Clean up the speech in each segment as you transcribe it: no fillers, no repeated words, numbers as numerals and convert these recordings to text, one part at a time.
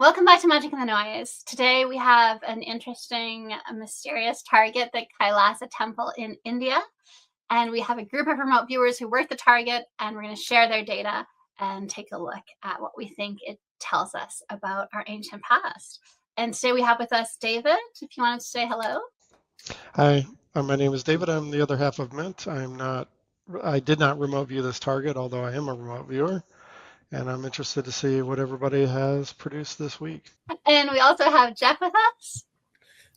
Welcome back to Magic and the Noise. Today we have an interesting, mysterious target, the Kailasa Temple in India. And we have a group of remote viewers who work the target, and we're going to share their data and take a look at what we think it tells us about our ancient past. And today we have with us David, if you wanted to say hello. Hi, my name is David. I'm the other half of Mint. I did not remote view this target, although I am a remote viewer. And I'm interested to see what everybody has produced this week. And we also have Jeff with us.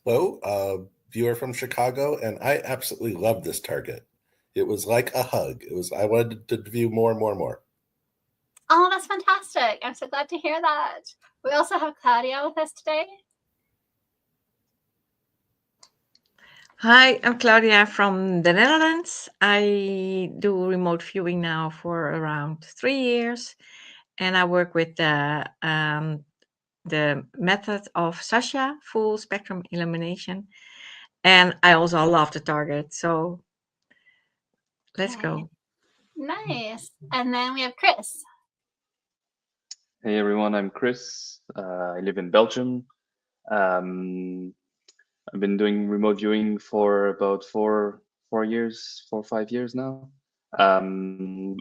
Hello, viewer from Chicago, and I absolutely love this target. It was like a hug. I wanted to view more and more and more. Oh, that's fantastic. I'm so glad to hear that. We also have Claudia with us today. Hi, I'm Claudia from the Netherlands. I do remote viewing now for around 3 years, and I work with the method of Sasha, full spectrum illumination. And I also love the target, so let's go. Nice. And then we have Chris. Hey everyone, I'm Chris. I live in Belgium. I've been doing remote viewing for about 4 or 5 years now.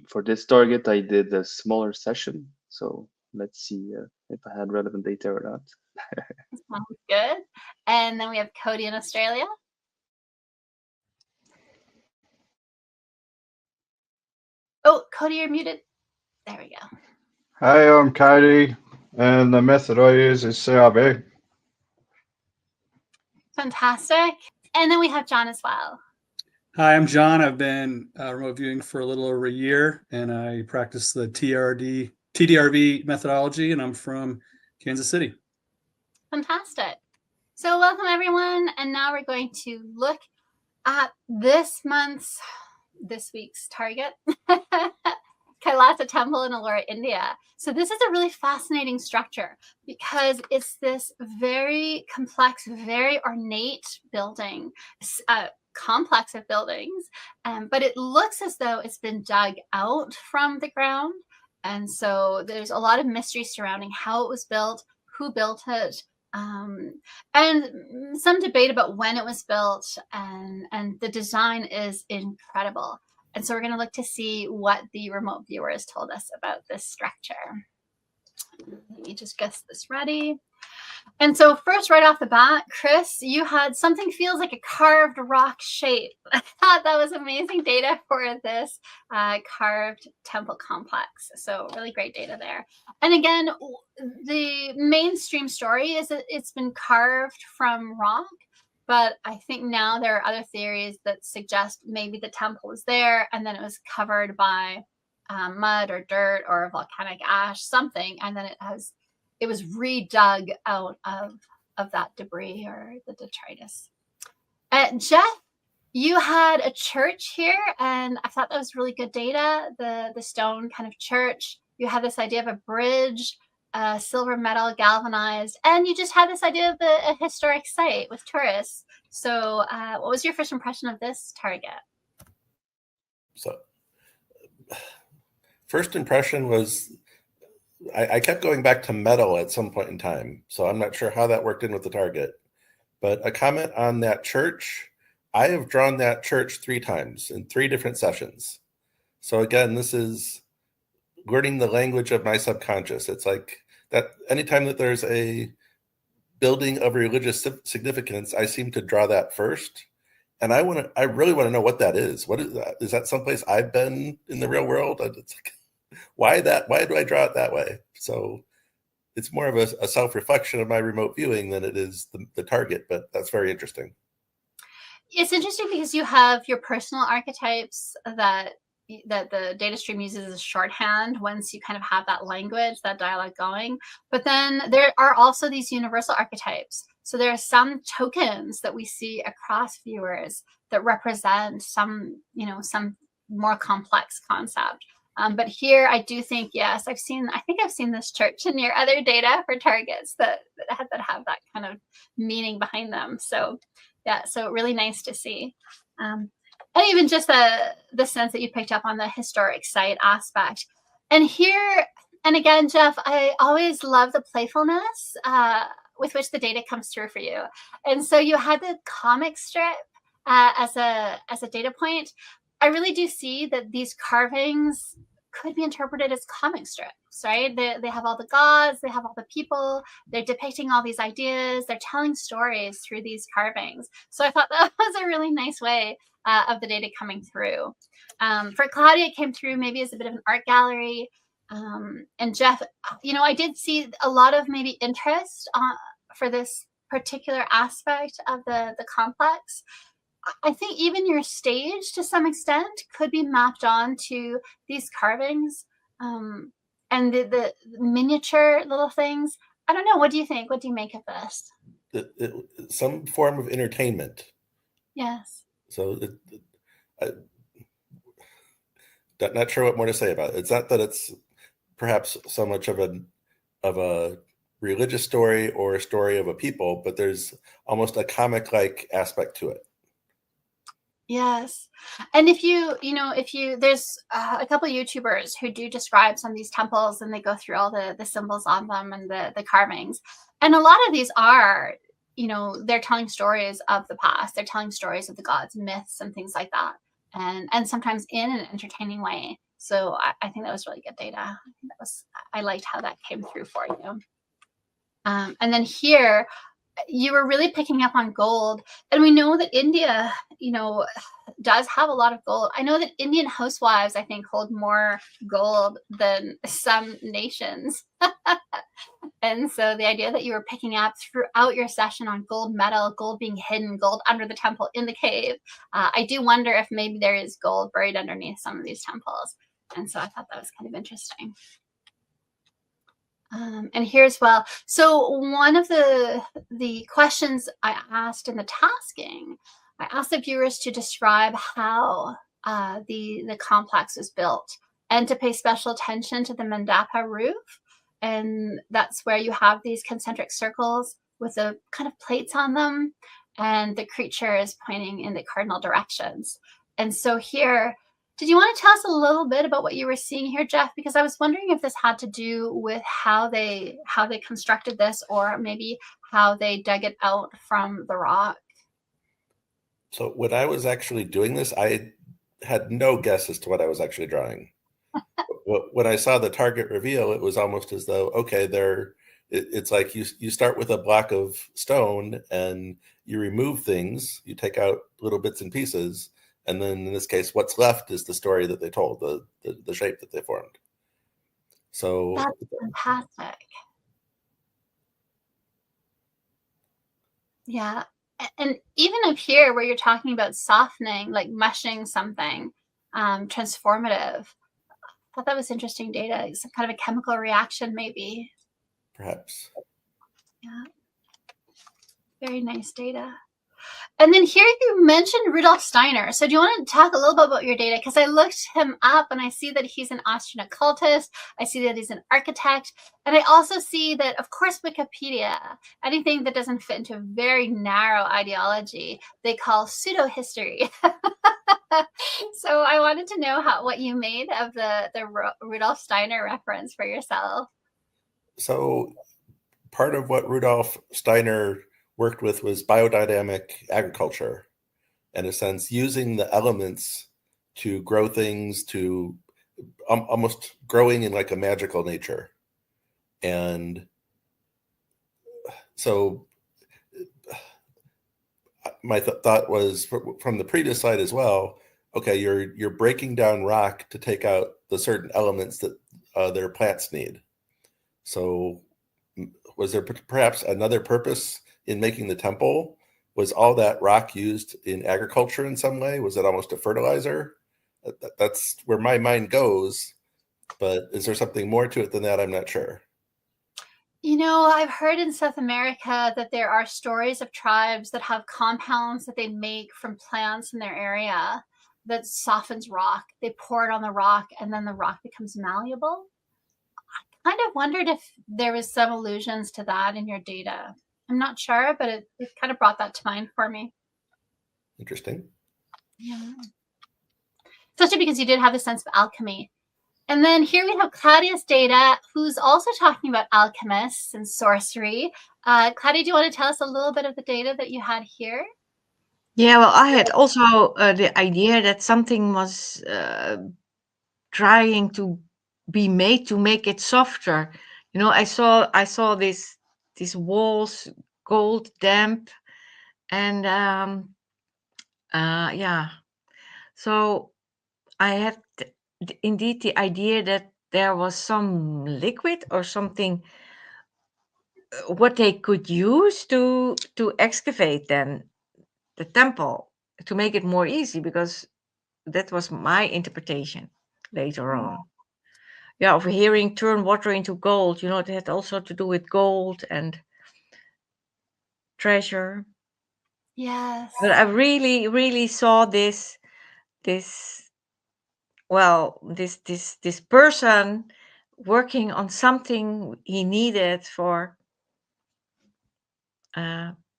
For this target, I did a smaller session. So let's see if I had relevant data or not. Sounds good. And then we have Cody in Australia. Oh, Cody, you're muted. There we go. Hi, I'm Cody, and the method I use is CRB. Fantastic. And then we have John as well. Hi, I'm John. I've been remote viewing for a little over a year, and I practice the TDRV methodology, and I'm from Kansas City. Fantastic. So welcome, everyone. And now we're going to look at this week's target, Kailasa Temple in Ellora, India. So this is a really fascinating structure because it's this very complex, very ornate building, complex of buildings, but it looks as though it's been dug out from the ground. And so there's a lot of mystery surrounding how it was built, who built it, and some debate about when it was built, and the design is incredible. And so we're going to look to see what the remote viewers told us about this structure. Let me just get this ready. And so first, right off the bat, Chris, you had something feels like a carved rock shape. I thought that was amazing data for this carved temple complex. So really great data there. And again, the mainstream story is that it's been carved from rock. But I think now there are other theories that suggest maybe the temple was there and then it was covered by mud or dirt or volcanic ash, something, and then it was redug out of that debris or the detritus. Jeff, you had a church here, and I thought that was really good data. The stone kind of church. You had this idea of a bridge. Silver metal galvanized, and you just had this idea of a historic site with tourists. So what was your first impression of this target? So first impression was I kept going back to metal at some point in time, so I'm not sure how that worked in with the target. But a comment on that church, I have drawn that church 3 times in 3 different sessions. So again, this is learning the language of my subconscious. It's like that anytime that there's a building of religious significance, I seem to draw that first. And I really want to know what that is. What is that? Is that someplace I've been in the real world? It's like, why do I draw it that way? So it's more of a self-reflection of my remote viewing than it is the target, but that's very interesting. It's interesting because you have your personal archetypes that the data stream uses as shorthand once you kind of have that language, that dialogue going. But then there are also these universal archetypes. So there are some tokens that we see across viewers that represent some more complex concept. But here I do think, yes, I think I've seen this church in your other data for targets that have that kind of meaning behind them. So yeah, so really nice to see. And even just the sense that you picked up on the historic site aspect. And here, And again, Jeff, I always love the playfulness with which the data comes through for you. And so you had the comic strip as a data point. I really do see that these carvings could be interpreted as comic strips, right? They have all the gods, they have all the people, they're depicting all these ideas, they're telling stories through these carvings. So I thought that was a really nice way of the data coming through. For Claudia, it came through maybe as a bit of an art gallery. And Jeff, I did see a lot of maybe interest for this particular aspect of the complex. I think even your stage, to some extent, could be mapped on to these carvings and the miniature little things. I don't know. What do you think? What do you make of this? Some form of entertainment. Yes. So I'm not sure what more to say about it. It's not that it's perhaps so much of a religious story or a story of a people, but there's almost a comic-like aspect to it. Yes. And if there's a couple of YouTubers who do describe some of these temples, and they go through all the symbols on them and the carvings. And a lot of these are, they're telling stories of the past. They're telling stories of the gods, myths, and things like that. And sometimes in an entertaining way. So I think that was really good data. I liked how that came through for you. And then here, you were really picking up on gold. And we know that India, does have a lot of gold. I know that Indian housewives, I think, hold more gold than some nations. And so the idea that you were picking up throughout your session on gold metal, gold being hidden, gold under the temple in the cave, I do wonder if maybe there is gold buried underneath some of these temples. And so I thought that was kind of interesting. And here as well. So one of the questions I asked in the tasking, I asked the viewers to describe how the complex was built and to pay special attention to the mandapa roof. And that's where you have these concentric circles with the kind of plates on them, and the creature is pointing in the cardinal directions. And so here, did you want to tell us a little bit about what you were seeing here, Jeff? Because I was wondering if this had to do with how they constructed this, or maybe how they dug it out from the rock. So when I was actually doing this, I had no guess as to what I was actually drawing. When I saw the target reveal, it was almost as though, okay, it's like you start with a block of stone and you remove things, you take out little bits and pieces, and then in this case, what's left is the story that they told, the shape that they formed. So that's fantastic. Yeah. And even up here where you're talking about softening, like mushing something transformative, I thought that was interesting data. Some kind of a chemical reaction, maybe. Perhaps. Yeah. Very nice data. And then here you mentioned Rudolf Steiner. So do you want to talk a little bit about your data? Because I looked him up and I see that he's an Austrian occultist. I see that he's an architect. And I also see that, of course, Wikipedia, anything that doesn't fit into a very narrow ideology, they call pseudo-history. So I wanted to know what you made of the Rudolf Steiner reference for yourself. So part of what Rudolf Steiner worked with was biodynamic agriculture, in a sense, using the elements to grow things, to almost growing in like a magical nature. And so my thought was from the previous slide as well, okay, you're breaking down rock to take out the certain elements that their plants need. So was there perhaps another purpose in making the temple? Was all that rock used in agriculture in some way? Was it almost a fertilizer? That's where my mind goes. But is there something more to it than that? I'm not sure. I've heard in South America that there are stories of tribes that have compounds that they make from plants in their area that softens rock. They pour it on the rock and then the rock becomes malleable. I kind of wondered if there was some allusions to that in your data. I'm not sure, but it kind of brought that to mind for me. Interesting. Yeah. Especially because you did have a sense of alchemy. And then here we have Claudia's data, who's also talking about alchemists and sorcery. Claudia, do you want to tell us a little bit of the data that you had here? Yeah, well, I had also the idea that something was trying to be made to make it softer. You know, I saw these walls gold damp, and yeah. So I had indeed the idea that there was some liquid or something what they could use to excavate then the temple to make it more easy, because that was my interpretation later on. Yeah, of hearing turn water into gold, you know, it had also to do with gold and treasure. Yes. But I really, really saw this well, this person working on something he needed for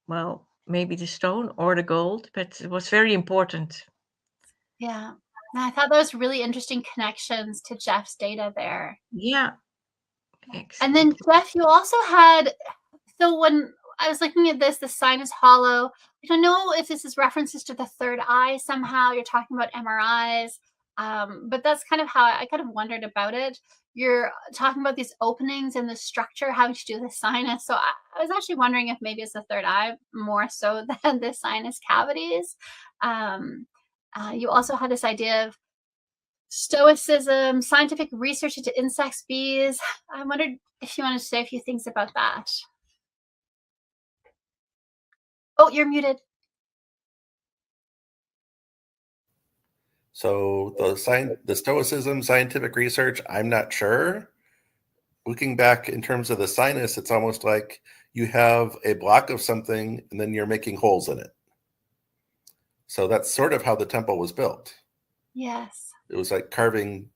well, maybe the stone or the gold, but it was very important. Yeah. And I thought that was really interesting connections to Jeff's data there. Yeah. And then Jeff, you also had, so when I was looking at this, the sign is hollow. I don't know if this is references to the third eye somehow. You're talking about MRIs, but that's kind of how I kind of wondered about it. You're talking about these openings in the structure, having to do with the sinus. So I was actually wondering if maybe it's the third eye more so than the sinus cavities. You also had this idea of stoicism, scientific research into insects, bees. I wondered if you want to say a few things about that. Oh, you're muted. So the Stoicism, scientific research, I'm not sure. Looking back in terms of the sinus, it's almost like you have a block of something and then you're making holes in it. So that's sort of how the temple was built. Yes. It was like carving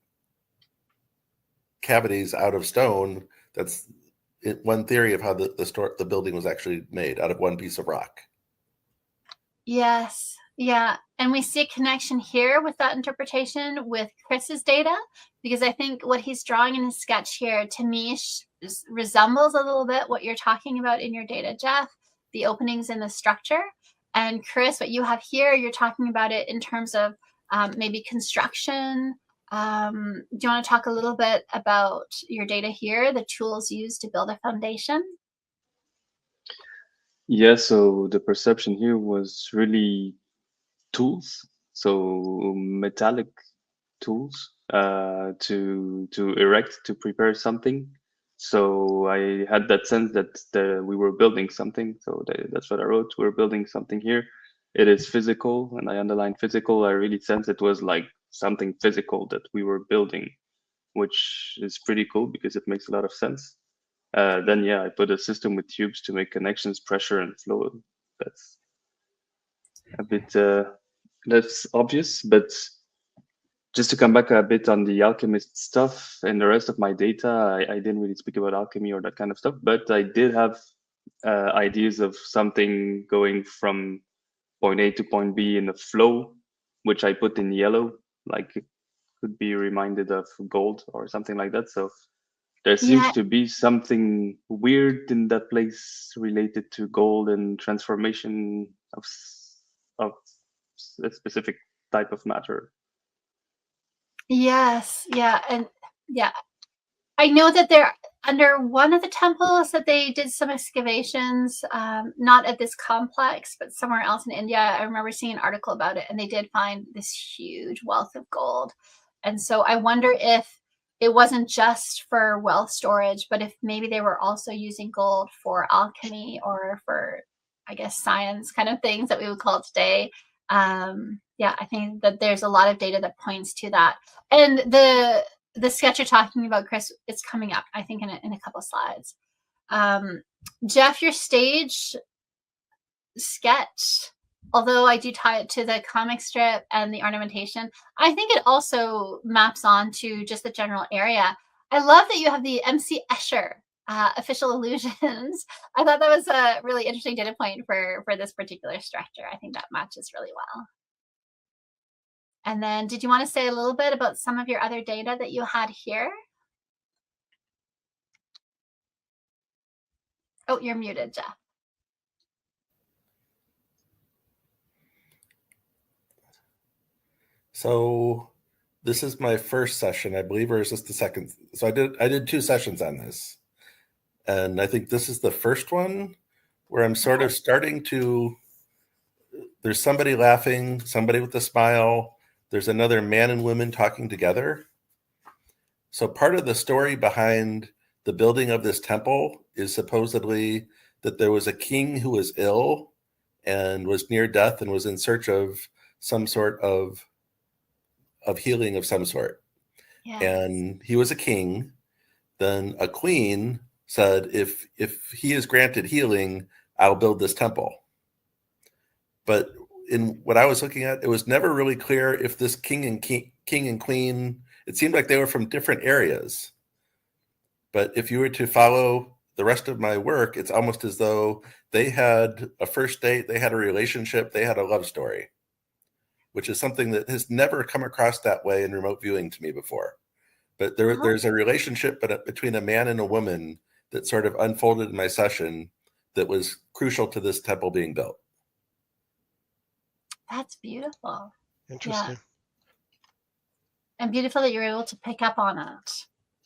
cavities out of stone. That's one theory of how the building was actually made, out of one piece of rock. Yes. Yeah. And we see a connection here with that interpretation with Chris's data, because I think what he's drawing in his sketch here to me resembles a little bit what you're talking about in your data, Jeff, the openings in the structure. And Chris, what you have here, you're talking about it in terms of maybe construction. Do you want to talk a little bit about your data here, the tools used to build a foundation? Yeah, so the perception here was really tools, so metallic tools to erect, to prepare something. So I had that sense that we were building something. So that's what I wrote. We're building something here. It is physical, and I underlined physical. I really sense it was like something physical that we were building, which is pretty cool because it makes a lot of sense. Then yeah, I put a system with tubes to make connections, pressure, and flow. That's a bit less obvious, but just to come back a bit on the alchemist stuff and the rest of my data, I didn't really speak about alchemy or that kind of stuff, but I did have ideas of something going from point A to point B in a flow, which I put in yellow, like it could be reminded of gold or something like that. So there seems Yeah. to be something weird in that place related to gold and transformation of a specific type of matter. Yes. Yeah. And yeah, I know that they're under one of the temples that they did some excavations, not at this complex, but somewhere else in India. I remember seeing an article about it, and they did find this huge wealth of gold. And so I wonder if it wasn't just for wealth storage, but if maybe they were also using gold for alchemy or for, I guess, science kind of things that we would call it today. Yeah, I think that there's a lot of data that points to that. And the sketch you're talking about, Chris, it's coming up, I think, in a couple slides. Jeff, your stage sketch, although I do tie it to the comic strip and the ornamentation, I think it also maps on to just the general area. I love that you have the MC Escher official illusions. I thought that was a really interesting data point for this particular structure. I think that matches really well. And then did you want to say a little bit about some of your other data that you had here? Oh, you're muted, Jeff. So this is my first session, I believe, or is this the second? So I did 2 sessions on this. And I think this is the first one where I'm sort of starting to, there's somebody laughing, somebody with a smile. There's another man and woman talking together. So part of the story behind the building of this temple is supposedly that there was a king who was ill and was near death and was in search of some sort of healing of some sort. Yes. And he was a king. Then a queen said, if he is granted healing, I'll build this temple. But in what I was looking at, it was never really clear if this king and queen, it seemed like they were from different areas. But if you were to follow the rest of my work, it's almost as though they had a first date, they had a relationship, they had a love story, which is something that has never come across that way in remote viewing to me before. But there's a relationship between a man and a woman that sort of unfolded in my session that was crucial to this temple being built. That's beautiful. Interesting. Yeah. And beautiful that you're able to pick up on it.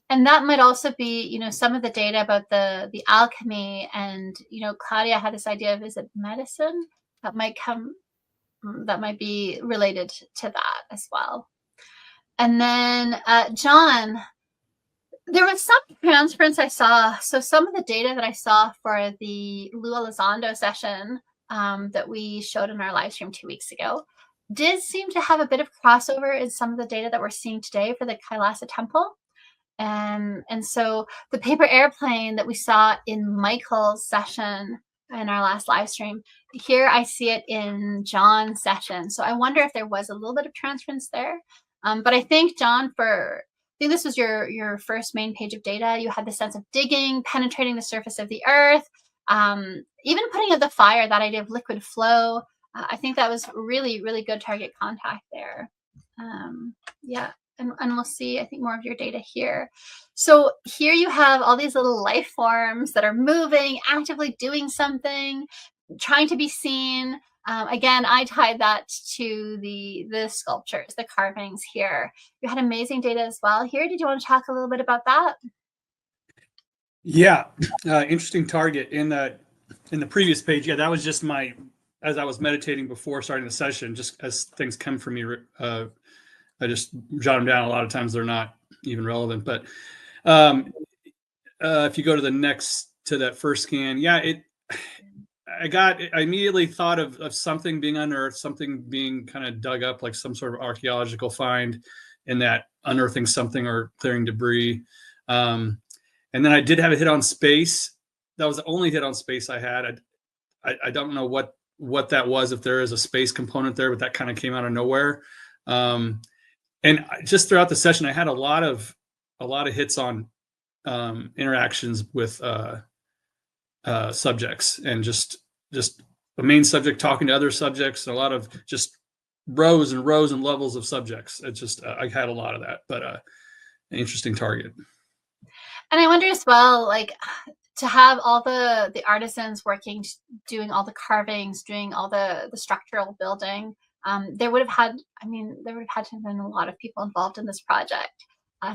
And that might also be, you know, some of the data about the alchemy, and, you know, Claudia had this idea of, is it medicine? That might be related to that as well. And then John, there was some transference I saw. So some of the data that I saw for the Lua Elizondo session that we showed in our live stream 2 weeks ago did seem to have a bit of crossover in some of the data that we're seeing today for the Kailasa Temple. And so the paper airplane that we saw in Michael's session in our last live stream, here I see it in John's session. So I wonder if there was a little bit of transference there. But I think, John, I think this was your first main page of data. You had the sense of digging, penetrating the surface of the earth, even putting out the fire, that idea of liquid flow. I think that was really, really good target contact there. Yeah. And we'll see, I think, more of your data here. So here you have all these little life forms that are moving, actively doing something, trying to be seen. Again, I tied that to the sculptures, the carvings here. You had amazing data as well here. Did you want to talk a little bit about that? Yeah, interesting target in the previous page. Yeah, that was just as I was meditating before starting the session, just as things come from me, I just jot them down. A lot of times they're not even relevant, but if you go to that first scan, yeah, I immediately thought of something being unearthed, something being kind of dug up, like some sort of archaeological find, in that unearthing something or clearing debris. And then I did have a hit on space. That was the only hit on space I had. I don't know what that was, if there is a space component there, but that kind of came out of nowhere. And just throughout the session, I had a lot of hits on interactions with subjects, and just the main subject talking to other subjects, and a lot of just rows and rows and levels of subjects. It's just I had a lot of that, but an interesting target. And I wonder as well, like, to have all the artisans working, doing all the carvings, doing all the structural building. There would have had to have been a lot of people involved in this project.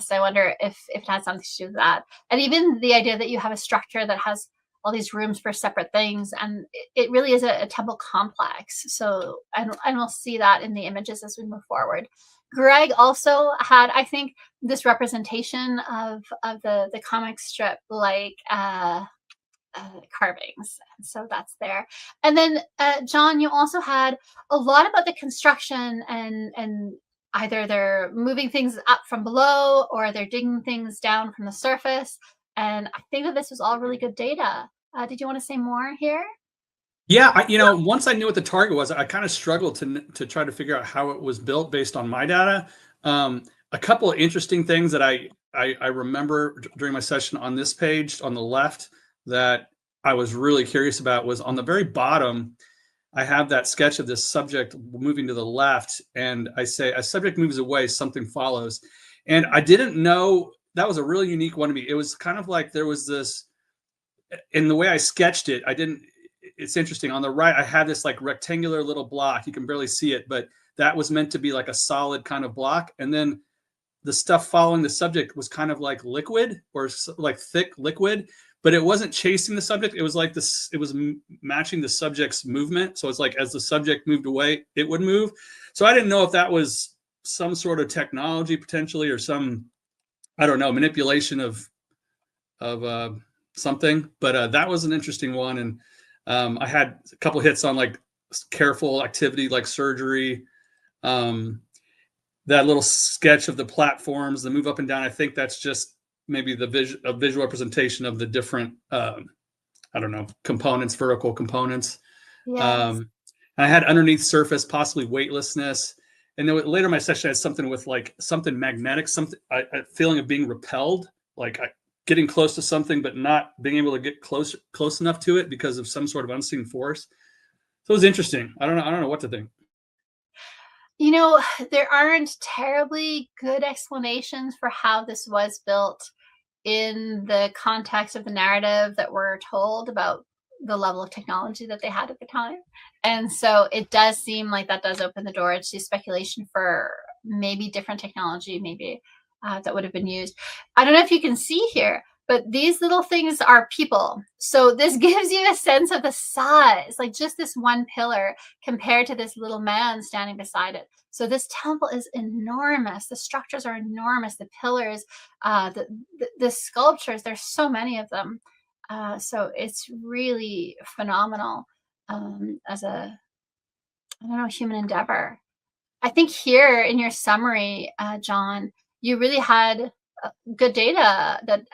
So I wonder if it had something to do with that. And even the idea that you have a structure that has all these rooms for separate things, and it really is a temple complex. So, and we'll see that in the images as we move forward. Greg also had, I think, this representation of the comic strip, like carvings. So that's there. And then John, you also had a lot about the construction, and either they're moving things up from below or they're digging things down from the surface. And I think that this was all really good data. Did you want to say more here? Yeah, once I knew what the target was, I kind of struggled to try to figure out how it was built based on my data. A couple of interesting things that I remember during my session on this page on the left that I was really curious about was on the very bottom. I have that sketch of this subject moving to the left, and I say, a subject moves away, something follows. And I didn't know, that was a really unique one to me. It was kind of like there was this, in the way I sketched it, it's interesting. On the right, I had this like rectangular little block. You can barely see it, but that was meant to be like a solid kind of block. And then the stuff following the subject was kind of like liquid, or like thick liquid, but it wasn't chasing the subject. It was like this, it was matching the subject's movement. So it's like, as the subject moved away, it would move. So I didn't know if that was some sort of technology potentially, or some, I don't know, manipulation of something, but that was an interesting one. And I had a couple hits on like careful activity, like surgery, that little sketch of the platforms, the move up and down. I think that's just maybe the visual representation of the different, I don't know, components, vertical components. Yes. I had underneath surface, possibly weightlessness. And then later in my session, I had something with like something magnetic, something, a feeling of being repelled, like getting close to something, but not being able to get close enough to it because of some sort of unseen force. So it was interesting. I don't know what to think. You know, there aren't terribly good explanations for how this was built in the context of the narrative that we're told about the level of technology that they had at the time. And so it does seem like that does open the door to speculation for maybe different technology, maybe that would have been used. I don't know if you can see here, but these little things are people. So this gives you a sense of the size, like just this one pillar compared to this little man standing beside it. So this temple is enormous. The structures are enormous. The pillars, the sculptures, there's so many of them. So it's really phenomenal as a, I don't know, human endeavor. I think here in your summary, John, you really had good data that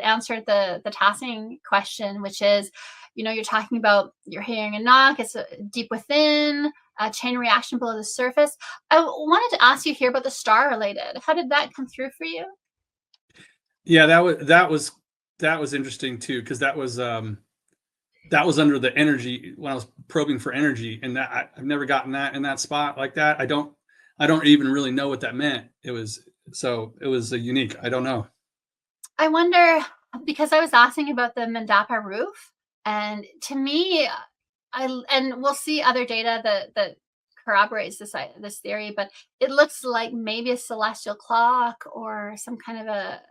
answered the tasking question, which is, you know, you're talking about you're hearing a knock, it's deep within, a chain reaction below the surface. I wanted to ask you here about the star related. How did that come through for you? Yeah, that was interesting too, because that was under the energy when I was probing for energy, and that I've never gotten that in that spot like that. I don't even really know what that meant. It was a unique. I don't know. I wonder, because I was asking about the mandapa roof, and to me, and we'll see other data that corroborates this theory, but it looks like maybe a celestial clock or some kind of a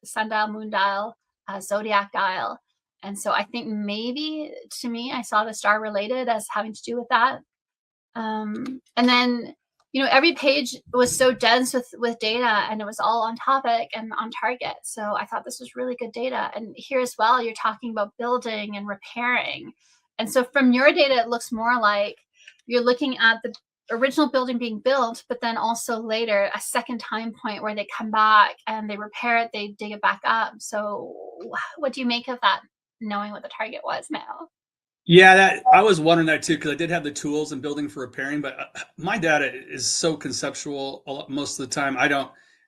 sundial, moon dial, zodiac dial. And so I think maybe, to me, I saw the star related as having to do with that. And then, you know, every page was so dense with data, and it was all on topic and on target. So I thought this was really good data. And here as well, you're talking about building and repairing. And so from your data, it looks more like you're looking at the original building being built, but then also later a second time point where they come back and they repair it, they dig it back up. So what do you make of that, knowing what the target was now? Yeah, I was wondering that too, because I did have the tools and building for repairing, but my data is so conceptual most of the time.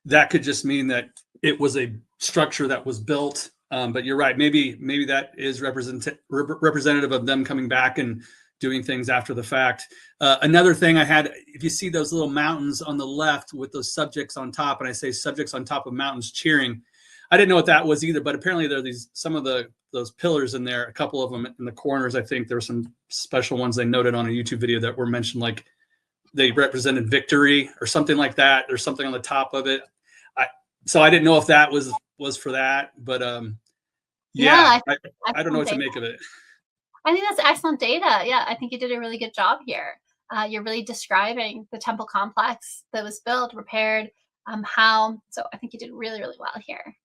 That could just mean that it was a structure that was built. But you're right. Maybe that is representative of them coming back and doing things after the fact. Another thing I had, if you see those little mountains on the left with those subjects on top, and I say subjects on top of mountains cheering, I didn't know what that was either, but apparently there are some of those pillars in there, a couple of them in the corners. I think there were some special ones they noted on a YouTube video that were mentioned, like they represented victory or something like that. There's something on the top of it. So I didn't know if that was for that, but yeah, I don't know what to make of it. I think that's excellent data. Yeah, I think you did a really good job here. You're really describing the temple complex that was built, repaired, how. So I think you did really, really well here.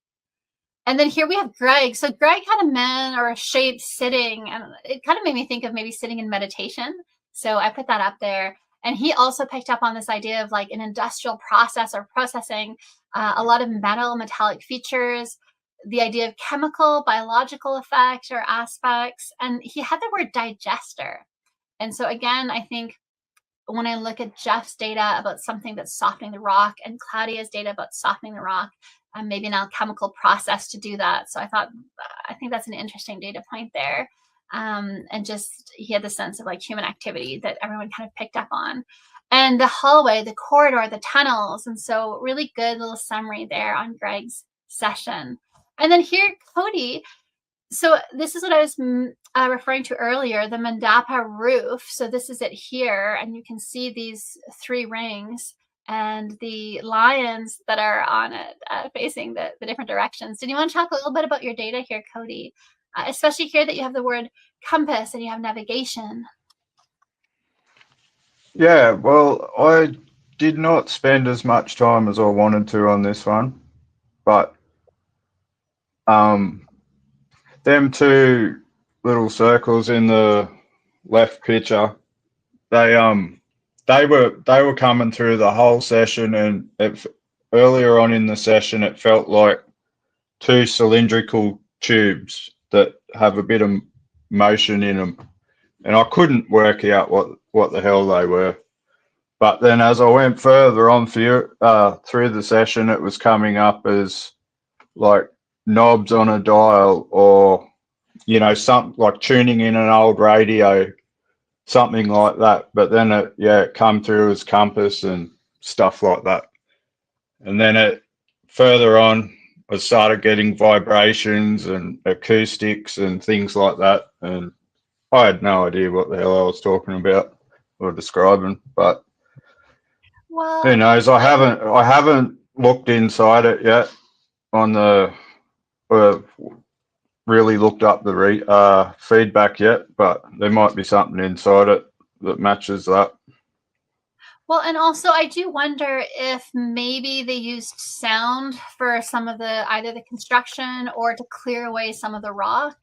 And then here we have Greg. So Greg had a man or a shape sitting, and it kind of made me think of maybe sitting in meditation. So I put that up there. And he also picked up on this idea of like an industrial process or processing, a lot of metallic features, the idea of chemical, biological effect or aspects. And he had the word digester. And so again, I think when I look at Jeff's data about something that's softening the rock and Claudia's data about softening the rock, maybe an alchemical process to do that. So I think that's an interesting data point there. and just he had the sense of like human activity that everyone kind of picked up on. And the hallway, the corridor, the tunnels. And so really good little summary there on Greg's session. And then here, Cody. So this is what I was referring to earlier, the mandapa roof. So this is it here. And you can see these 3 rings and the lions that are on it facing the different directions. Did you want to talk a little bit about your data here, Cody? Especially here that you have the word compass and you have navigation. Yeah, well, I did not spend as much time as I wanted to on this one, but them 2 little circles in the left picture, they were coming through the whole session, and earlier on in the session it felt like 2 cylindrical tubes that have a bit of motion in them, and I couldn't work out what the hell they were. But then as I went further on through the session, it was coming up as like knobs on a dial, or, you know, something like tuning in an old radio, something like that. But then it come through as compass and stuff like that. And then further on, I started getting vibrations and acoustics and things like that. And I had no idea what the hell I was talking about or describing, but Well, who knows? I haven't looked inside it yet on the really looked up the feedback yet, but there might be something inside it that matches that. well, and also I do wonder if maybe they used sound for some of either the construction or to clear away some of the rock.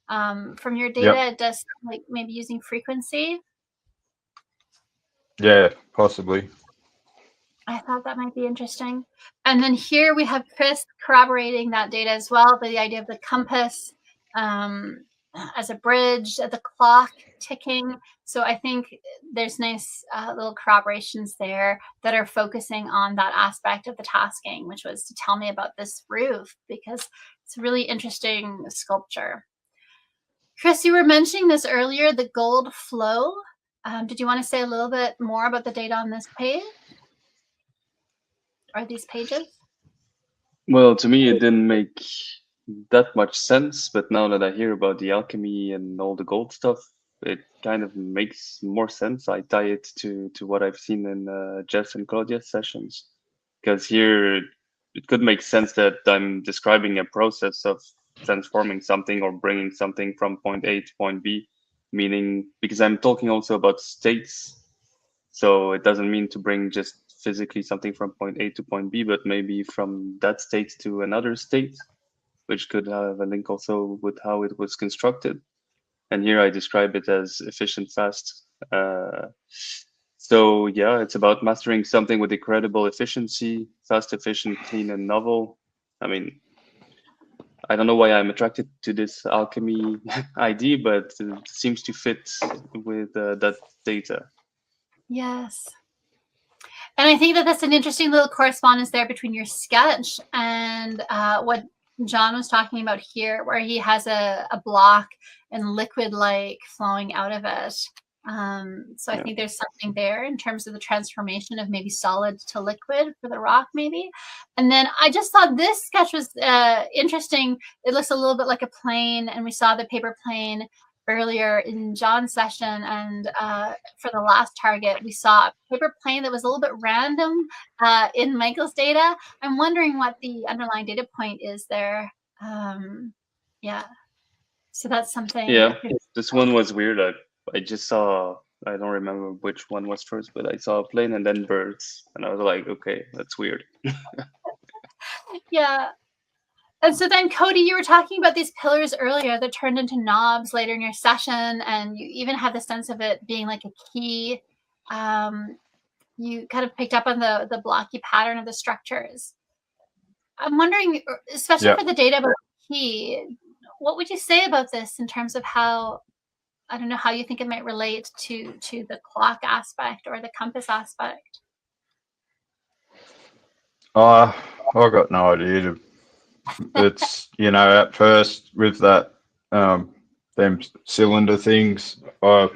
From your data, Yep. it does like maybe using frequency. Yeah, possibly. I thought that might be interesting. And then here we have Chris corroborating that data as well, the idea of the compass as a bridge, the clock ticking. So I think there's nice little corroborations there that are focusing on that aspect of the tasking, which was to tell me about this roof, because it's a really interesting sculpture. Chris, you were mentioning this earlier, the gold flow. Did you want to say a little bit more about the data on this page? Or these pages? Well, to me, it didn't make that much sense, but now that I hear about the alchemy and all the gold stuff, it kind of makes more sense. I tie it to what I've seen in Jeff and Claudia's sessions, because here it could make sense that I'm describing a process of transforming something or bringing something from point A to point B, meaning because I'm talking also about states. So it doesn't mean to bring just physically something from point A to point B, but maybe from that state to another state, which could have a link also with how it was constructed. And here I describe it as efficient, fast. So yeah, it's about mastering something with incredible efficiency, fast, efficient, clean, and novel. I mean, I don't know why I'm attracted to this alchemy idea, but it seems to fit with that data. Yes. And I think that that's an interesting little correspondence there between your sketch and what John was talking about here, where he has a block and liquid-like flowing out of it. So I think there's something there in terms of the transformation of maybe solid to liquid for the rock, maybe. And then I just thought this sketch was interesting. It looks a little bit like a plane, and we saw the paper plane earlier in John's session, and for the last target, we saw a paper plane that was a little bit random in Michael's data. I'm wondering what the underlying data point is there. Yeah, so that's something. Yeah, this one was weird. I just saw, I don't remember which one was first, but I saw a plane and then birds, and I was like, okay, that's weird. Yeah. And so then, Cody, you were talking about these pillars earlier that turned into knobs later in your session, and you even had the sense of it being like a key. You kind of picked up on the blocky pattern of the structures. I'm wondering, especially for the data about the key, what would you say about this in terms of how, I don't know, how you think it might relate to the clock aspect or the compass aspect? I got no idea. It's, you know, at first with that them cylinder things. I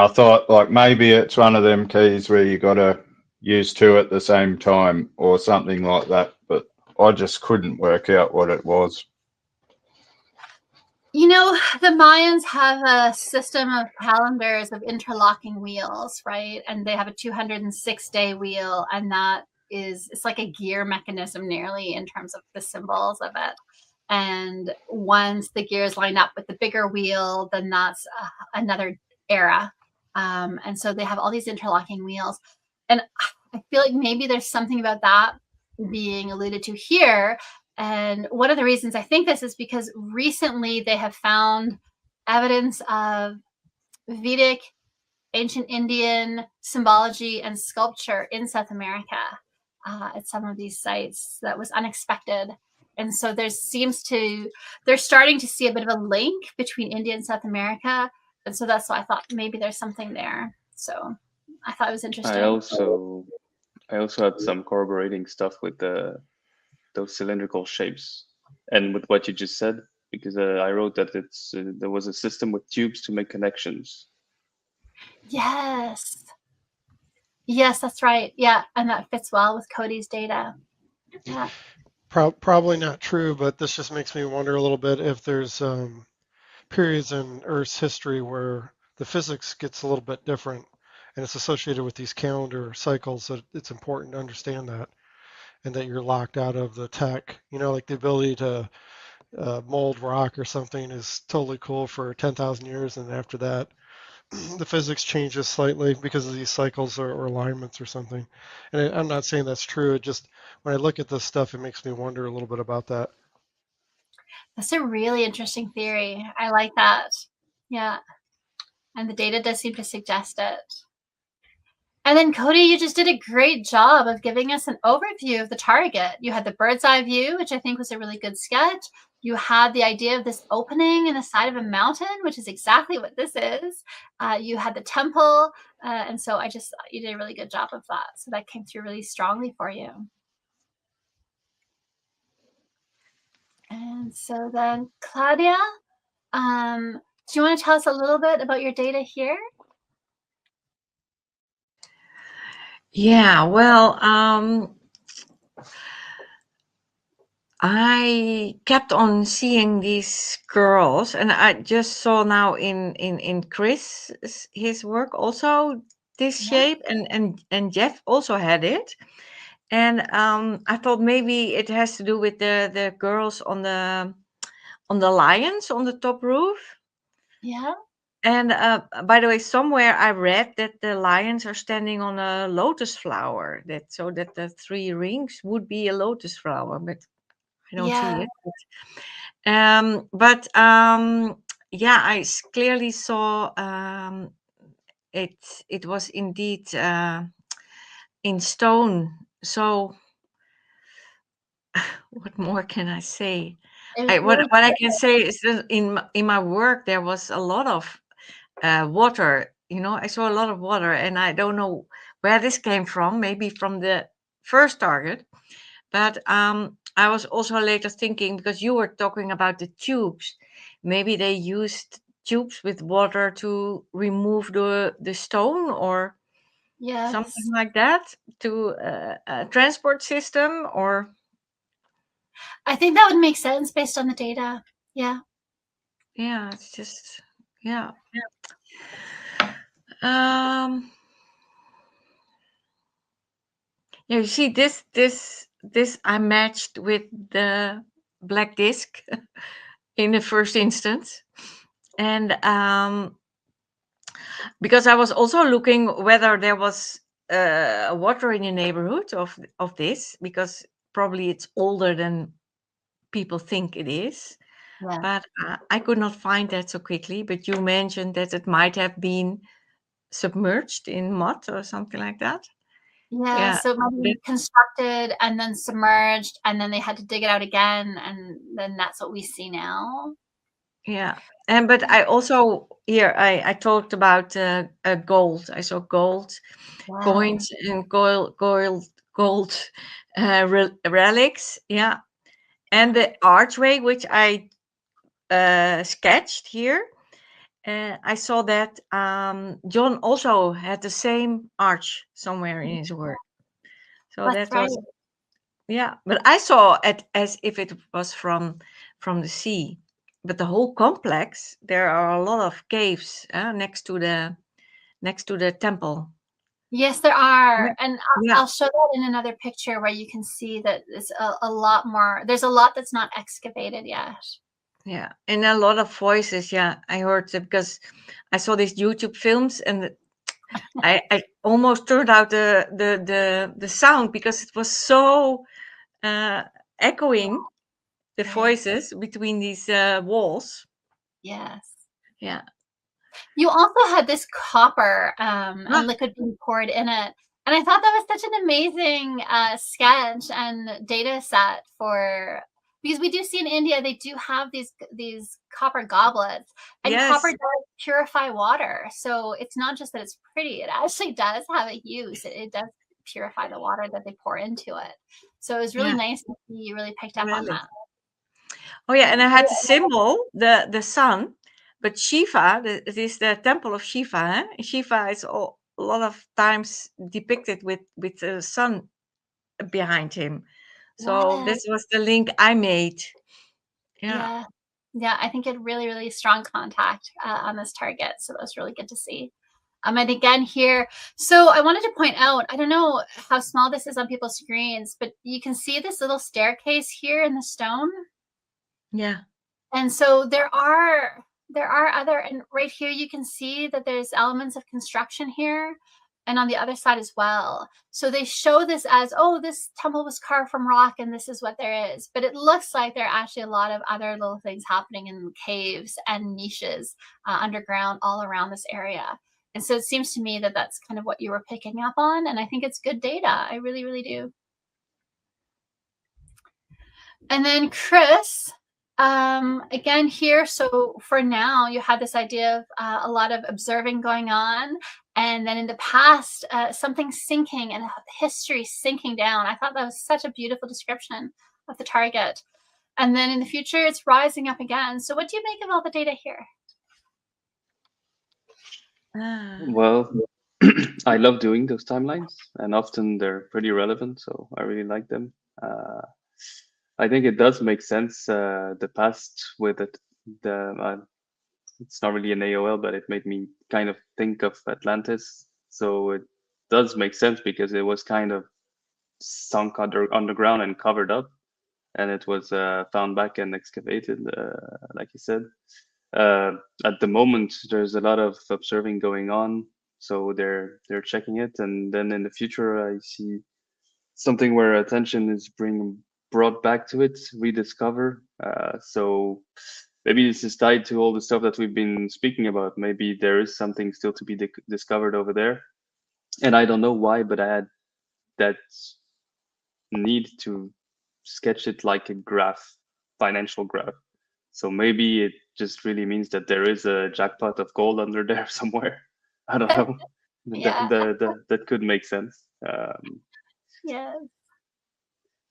thought like maybe it's one of them keys where you got to use two at the same time or something like that, but I just couldn't work out what it was. You know, the Mayans have a system of calendars of interlocking wheels, right? And they have a 206-day wheel, and it's like a gear mechanism nearly in terms of the symbols of it. And once the gears line up with the bigger wheel, then that's another era. And so they have all these interlocking wheels. And I feel like maybe there's something about that being alluded to here. And one of the reasons I think this is because recently they have found evidence of Vedic, ancient Indian symbology and sculpture in South America at some of these sites that was unexpected. And so they're starting to see a bit of a link between India and South America. And so that's why I thought maybe there's something there. So I thought it was interesting. I also had some corroborating stuff with those cylindrical shapes and with what you just said, because I wrote that there was a system with tubes to make connections. Yes, that's right. Yeah, and that fits well with Cody's data. Yeah. Probably not true, but this just makes me wonder a little bit if there's periods in Earth's history where the physics gets a little bit different, and it's associated with these calendar cycles. So it's important to understand that, and that you're locked out of the tech. You know, like the ability to mold rock or something is totally cool for 10,000 years, and after that, the physics changes slightly because of these cycles or alignments or something. And I'm not saying that's true. It just, when I look at this stuff, it makes me wonder a little bit about that. That's a really interesting theory. I like that. Yeah. And the data does seem to suggest it. And then Cody, you just did a great job of giving us an overview of the target. You had the bird's eye view, which I think was a really good sketch. You had the idea of this opening in the side of a mountain, which is exactly what this is. You had the temple. And so I just thought you did a really good job of that. So that came through really strongly for you. And so then Claudia, do you want to tell us a little bit about your data here? Yeah, well, I kept on seeing these girls, and I just saw now in Chris his work also this shape, and Jeff also had it, and I thought maybe it has to do with the girls on the lions on the top roof. Yeah. And by the way, somewhere I read that the lions are standing on a lotus flower, so that the 3 rings would be a lotus flower, but I don't see it. But yeah, I clearly saw it was indeed in stone. So what more can I say? What I can say is that in my work there was a lot of water. You know, I saw a lot of water, and I don't know where this came from. Maybe from the first target, but I was also later thinking, because you were talking about the tubes, maybe they used tubes with water to remove the stone or something like that, to a transport system, or I think that would make sense based on the data. Yeah. Yeah, it's just, yeah. Yeah, you see this I matched with the black disc in the first instance. And because I was also looking whether there was water in the neighborhood of this, because probably it's older than people think it is. Yeah. But I could not find that so quickly. But you mentioned that it might have been submerged in mud or something like that. Yeah, so it might be constructed and then submerged, and then they had to dig it out again, and then that's what we see now. Yeah, but I also here I talked about gold. I saw gold coins and gold relics. Yeah, and the archway, which I sketched here. I saw that John also had the same arch somewhere in his work. So That's that right. was, yeah. But I saw it as if it was from the sea. But the whole complex, there are a lot of caves next to the temple. Yes, there are. And Yeah. I'll show that in another picture where you can see that it's a lot more. There's a lot that's not excavated yet. Yeah, and a lot of voices. Yeah, I heard it because I saw these YouTube films, and I almost turned out the sound because it was so echoing the Right. voices between these walls. Yes. Yeah. You also had this copper and liquid being poured in it. And I thought that was such an amazing sketch and data set for, because we do see in India, they do have these copper goblets, and Yes. copper does purify water. So it's not just that it's pretty, it actually does have a use. It does purify the water that they pour into it. So it was really nice to see you really picked up on that. Oh yeah, and I had the symbol, the sun, but Shiva, it is the temple of Shiva. Eh? Shiva is a lot of times depicted with the sun behind him. So Yes. this was the link I made. Yeah. Yeah, I think it really, really strong contact on this target. So that was really good to see. And again here, so I wanted to point out, I don't know how small this is on people's screens, but you can see this little staircase here in the stone. Yeah. And so there are other, and right here you can see that there's elements of construction here, and on the other side as well. So they show this as, oh, this temple was carved from rock and this is what there is. But it looks like there are actually a lot of other little things happening in caves and niches underground all around this area. And so it seems to me that that's kind of what you were picking up on. And I think it's good data. I really, really do. And then Chris, again here, so for now, you had this idea of a lot of observing going on. And then in the past, something sinking and history sinking down. I thought that was such a beautiful description of the target. And then in the future, it's rising up again. So what do you make of all the data here? Well, I love doing those timelines, and often they're pretty relevant, so I really like them. I think it does make sense. The past with it, it's not really an AOL, but it made me kind of think of Atlantis. So it does make sense because it was kind of sunk underground and covered up, and it was found back and excavated, like you said. At the moment, there's a lot of observing going on, so they're checking it, and then in the future, I see something where attention is being brought back to it, rediscover. So maybe this is tied to all the stuff that we've been speaking about. Maybe there is something still to be discovered over there, and I don't know why, but I had that need to sketch it like a graph, financial graph. So maybe it just really means that there is a jackpot of gold under there somewhere. I don't know. Yeah. That could make sense. Yeah.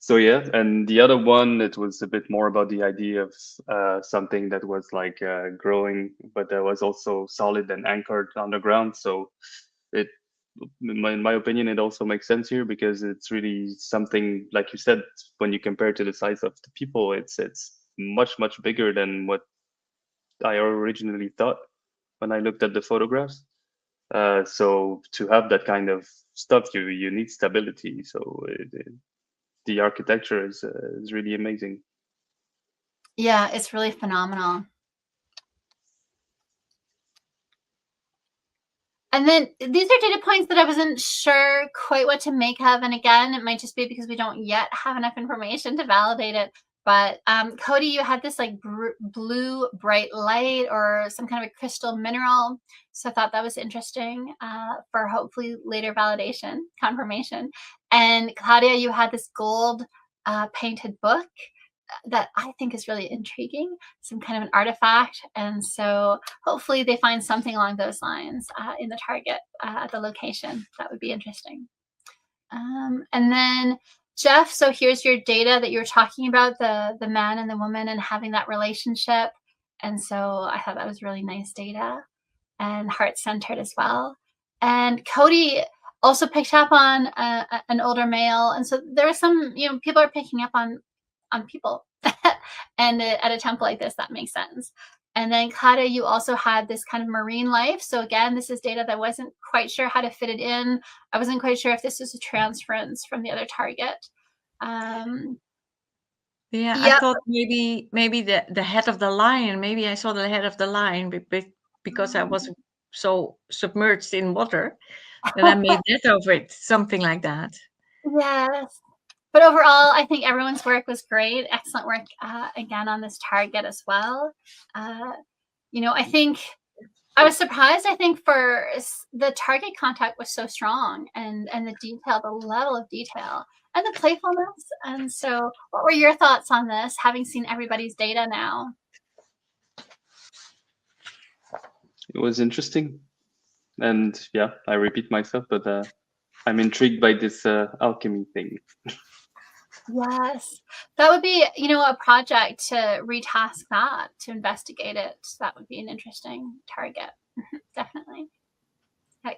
So yeah, and the other one, it was a bit more about the idea of something that was like growing, but that was also solid and anchored underground. So it, in my opinion, it also makes sense here because it's really something, like you said, when you compare to the size of the people, it's much bigger than what I originally thought when I looked at the photographs. So to have that kind of stuff, you need stability. So the architecture is really amazing. Yeah, it's really phenomenal. And then these are data points that I wasn't sure quite what to make of. And again, it might just be because we don't yet have enough information to validate it. But Cody, you had this like blue bright light or some kind of a crystal mineral. So I thought that was interesting for hopefully later validation, confirmation. And Claudia, you had this gold painted book that I think is really intriguing, some kind of an artifact. And so hopefully they find something along those lines in the target at the location. That would be interesting. And then Jeff, so here's your data that you were talking about, the man and the woman and having that relationship. And so I thought that was really nice data and heart-centered as well. And Cody also picked up on an older male. And so there are some, people are picking up on people. And at a temple like this, that makes sense. And then Claudia, you also had this kind of marine life. So again, this is data that I wasn't quite sure how to fit it in. I wasn't quite sure if this was a transference from the other target. Yeah, I Yep. thought maybe the head of the lion. Maybe I saw the head of the lion because I was so submerged in water that I made that over it, something like that. Yes. But overall, I think everyone's work was great. Excellent work again on this target as well. I think I was surprised. I think for the target contact was so strong, and the detail, the level of detail, and the playfulness. And so, what were your thoughts on this, having seen everybody's data now? It was interesting, and yeah, I repeat myself, but I'm intrigued by this alchemy thing. Yes, that would be, a project to retask that, to investigate it. That would be an interesting target. Definitely.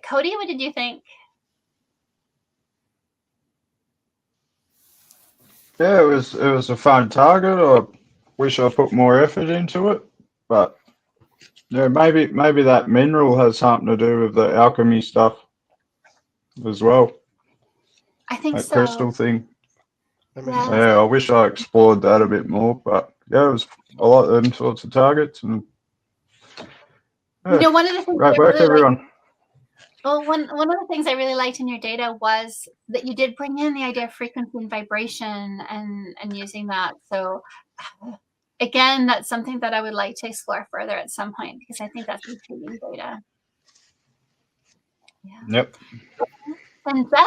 Cody, what did you think? Yeah, it was a fun target. I wish I put more effort into it, but yeah, maybe that mineral has something to do with the alchemy stuff as well. I think That so. crystal thing. Yes. Yeah, I wish I explored that a bit more, but yeah, I like them sorts of targets, and yeah, One of the things great I work, really everyone. Well, one of the things I really liked in your data was that you did bring in the idea of frequency and vibration and using that. So again, that's something that I would like to explore further at some point, because I think that's intriguing data. Yeah. Yep. And Beth?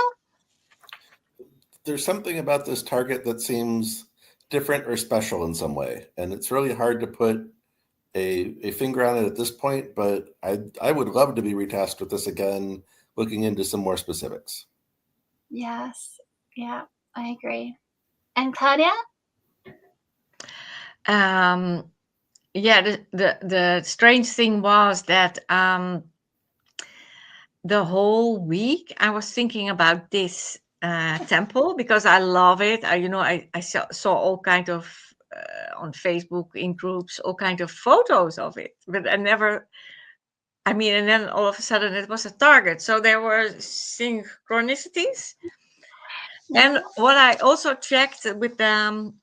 There's something about this target that seems different or special in some way, and it's really hard to put a finger on it at this point, but I would love to be retasked with this again, looking into some more specifics. Yes. Yeah, I agree. And Claudia? Yeah, the strange thing was that the whole week I was thinking about this temple because I love it. I saw all kind of on Facebook in groups, all kind of photos of it, but and then all of a sudden it was a target. So there were synchronicities. And what I also checked with the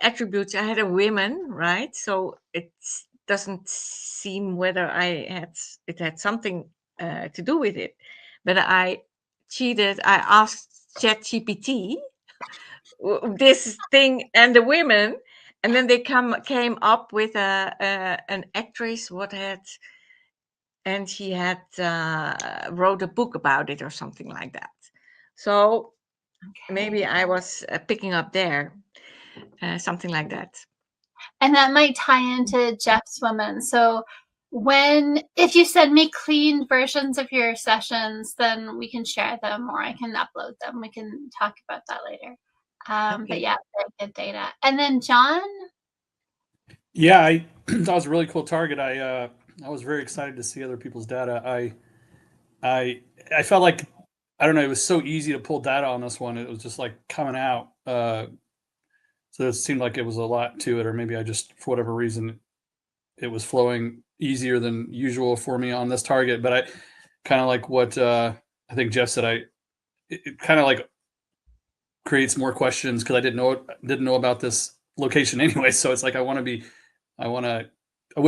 attributes, I had a women, right? So it doesn't seem whether it had something to do with it. But I cheated. I asked ChatGPT this thing and the women, and then they came up with an actress and she had wrote a book about it or something like that. So maybe I was picking up there, something like that. And that might tie into Jeff's woman. So if you send me clean versions of your sessions, then we can share them, or I can upload them. We can talk about that later. Okay. But yeah, very good data. And then John? Yeah, that was a really cool target. I was very excited to see other people's data. I felt like, I don't know, it was so easy to pull data on this one. It was just like coming out. So it seemed like it was a lot to it, or maybe I just, for whatever reason, it was flowing easier than usual for me on this target. But I kind of like what I think Jeff said. It kind of like creates more questions because I didn't know about this location anyway. So it's like I wouldn't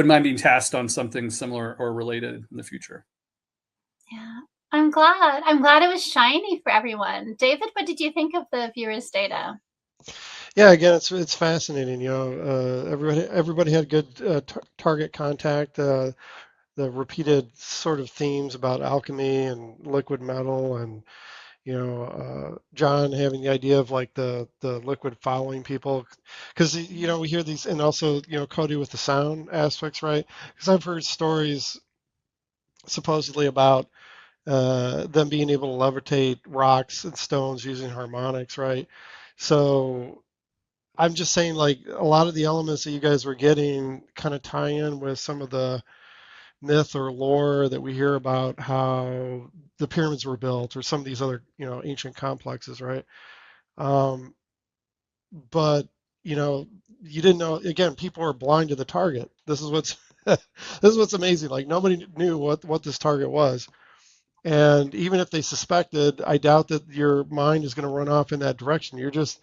mind being tasked on something similar or related in the future. Yeah, I'm glad it was shiny for everyone. David, what did you think of the viewers' data? Yeah, again, it's fascinating. Everybody had good target contact. The repeated sort of themes about alchemy and liquid metal, and John having the idea of like the liquid following people, because we hear these, and also Cody with the sound aspects, right? Because I've heard stories supposedly about them being able to levitate rocks and stones using harmonics, right? So I'm just saying, like, a lot of the elements that you guys were getting kind of tie in with some of the myth or lore that we hear about how the pyramids were built or some of these other, ancient complexes, right? Um, but, you didn't know, again, people are blind to the target. This is what's this is what's amazing. Like, nobody knew what this target was. And even if they suspected, I doubt that your mind is going to run off in that direction. You're just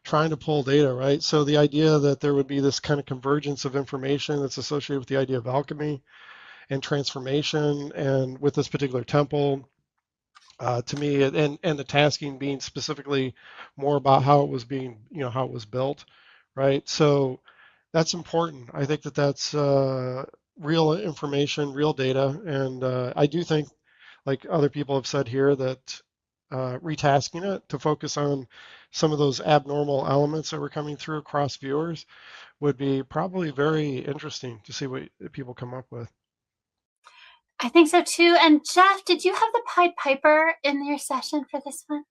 trying to pull data, right? So the idea that there would be this kind of convergence of information that's associated with the idea of alchemy and transformation, and with this particular temple, to me, and the tasking being specifically more about how it was being, how it was built, right? So that's important. I think that that's real information, real data, and I do think, like other people have said here, that retasking it to focus on some of those abnormal elements that were coming through across viewers would be probably very interesting to see what people come up with. I think so too. And Jeff, did you have the Pied Piper in your session for this one?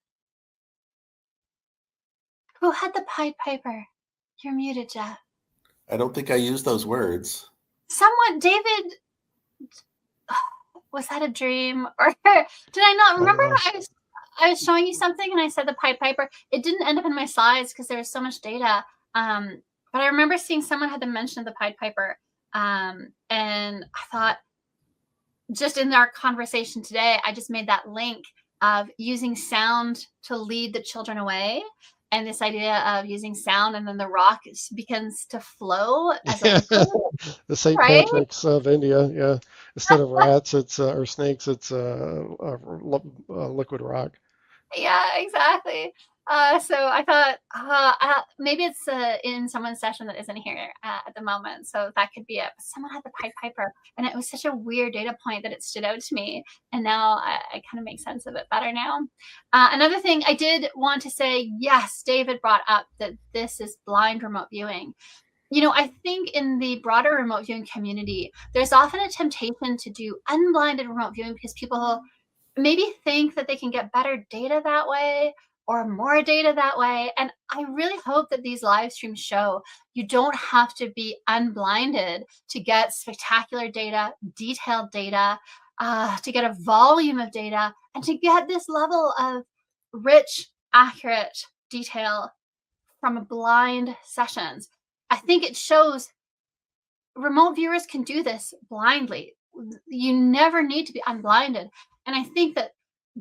Who had the Pied Piper? You're muted, Jeff. I don't think I used those words. Someone, David, was that a dream? Or did I not remember? I was showing you something and I said the Pied Piper. It didn't end up in my slides because there was so much data. But I remember seeing someone had the mention of the Pied Piper. And I thought, just in our conversation today, I just made that link of using sound to lead the children away. And this idea of using sound, and then the rock begins to flow as a liquid. The St. Right? Patrick's of India, yeah. Instead of rats, it's or snakes, it's a liquid rock. Yeah, exactly. So I thought maybe it's in someone's session that isn't here at the moment. So that could be it. But someone had the Pied Piper, and it was such a weird data point that it stood out to me. And now I kind of make sense of it better now. Another thing I did want to say, yes, David brought up that this is blind remote viewing. I think in the broader remote viewing community, there's often a temptation to do unblinded remote viewing because people maybe think that they can get better data that way or more data that way. And I really hope that these live streams show you don't have to be unblinded to get spectacular data, detailed data, to get a volume of data, and to get this level of rich, accurate detail from blind sessions. I think it shows remote viewers can do this blindly. You never need to be unblinded. And I think that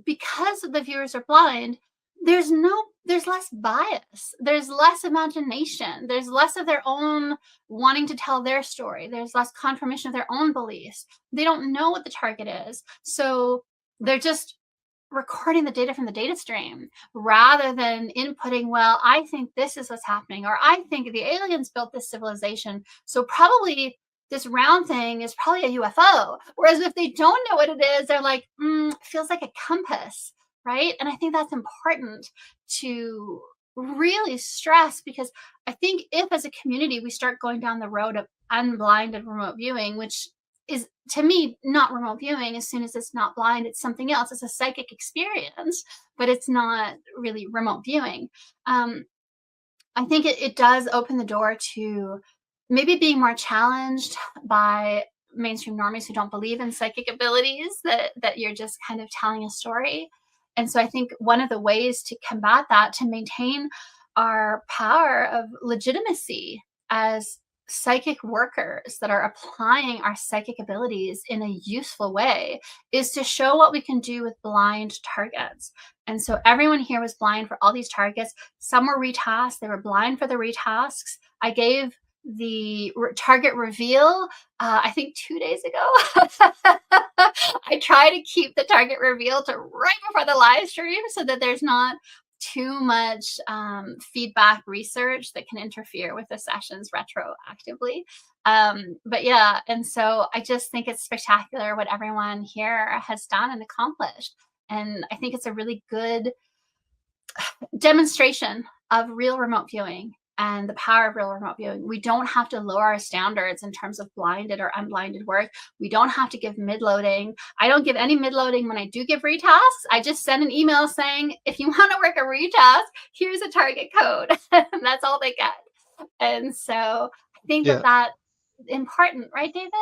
because the viewers are blind, there's less bias. There's less imagination. There's less of their own wanting to tell their story. There's less confirmation of their own beliefs. They don't know what the target is. So they're just recording the data from the data stream rather than inputting, well, I think this is what's happening, or I think the aliens built this civilization, so probably this round thing is probably a UFO. Whereas if they don't know what it is, they're like, it feels like a compass, right? And I think that's important to really stress, because I think if as a community we start going down the road of unblinded remote viewing, which is to me not remote viewing, as soon as it's not blind, it's something else. It's a psychic experience, but it's not really remote viewing. I think it does open the door to maybe being more challenged by mainstream normies who don't believe in psychic abilities, that you're just kind of telling a story. And so I think one of the ways to combat that, to maintain our power of legitimacy as psychic workers that are applying our psychic abilities in a useful way, is to show what we can do with blind targets. And so everyone here was blind for all these targets. Some were retasked. They were blind for the retasks. I gave the target reveal, I think 2 days ago. I try to keep the target reveal to right before the live stream so that there's not too much feedback research that can interfere with the sessions retroactively. But yeah, and so I just think it's spectacular what everyone here has done and accomplished. And I think it's a really good demonstration of real remote viewing and the power of real remote viewing. We don't have to lower our standards in terms of blinded or unblinded work. We don't have to give mid-loading. I don't give any mid-loading when I do give retasks. I just send an email saying, if you want to work a retask, here's a target code. And that's all they get. And so I think Yeah. that's important, right, David?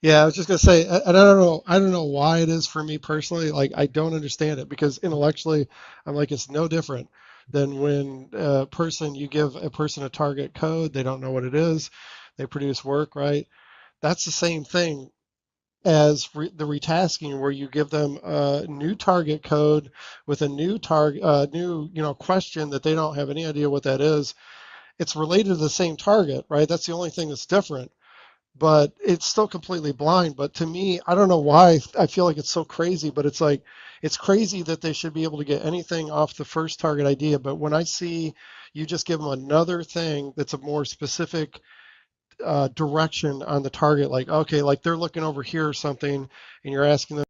Yeah, I was just gonna say, and I don't know why it is for me personally. Like, I don't understand it because intellectually, I'm like, it's no different than when you give a person a target code, they don't know what it is, they produce work, right? That's the same thing as the retasking, where you give them a new target code with a new question that they don't have any idea what that is. It's related to the same target, right? That's the only thing that's different, but it's still completely blind. But to me, I don't know why I feel like it's so crazy, but it's like, it's crazy that they should be able to get anything off the first target idea. But when I see you just give them another thing that's a more specific direction on the target, like, okay, like they're looking over here or something, and you're asking them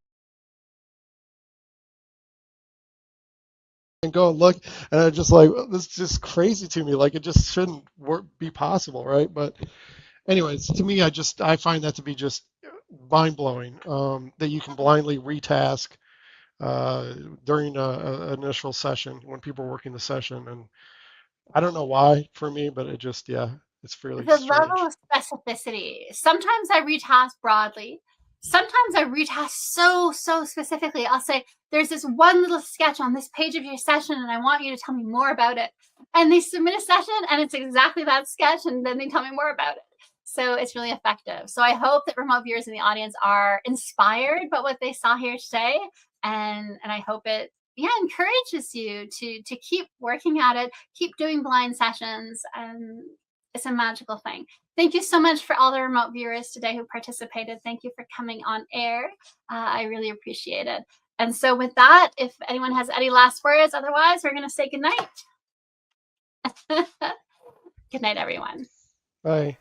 and go and look, and I'm just like, well, this is just crazy to me. Like, it just shouldn't be possible, right? But anyways, to me, I find that to be just mind blowing, that you can blindly retask during an initial session when people are working the session. And I don't know why for me, but it just, yeah, it's fairly The level strange. of specificity. Sometimes I retask broadly. Sometimes I retask so specifically. I'll say, there's this one little sketch on this page of your session, and I want you to tell me more about it. And they submit a session, and it's exactly that sketch, and then they tell me more about it. So it's really effective. So I hope that remote viewers in the audience are inspired by what they saw here today, and I hope it encourages you to keep working at it, keep doing blind sessions, and it's a magical thing. Thank you so much for all the remote viewers today who participated. Thank you for coming on air. I really appreciate it. And so with that, if anyone has any last words, otherwise we're going to say good night. Good night, everyone. Bye.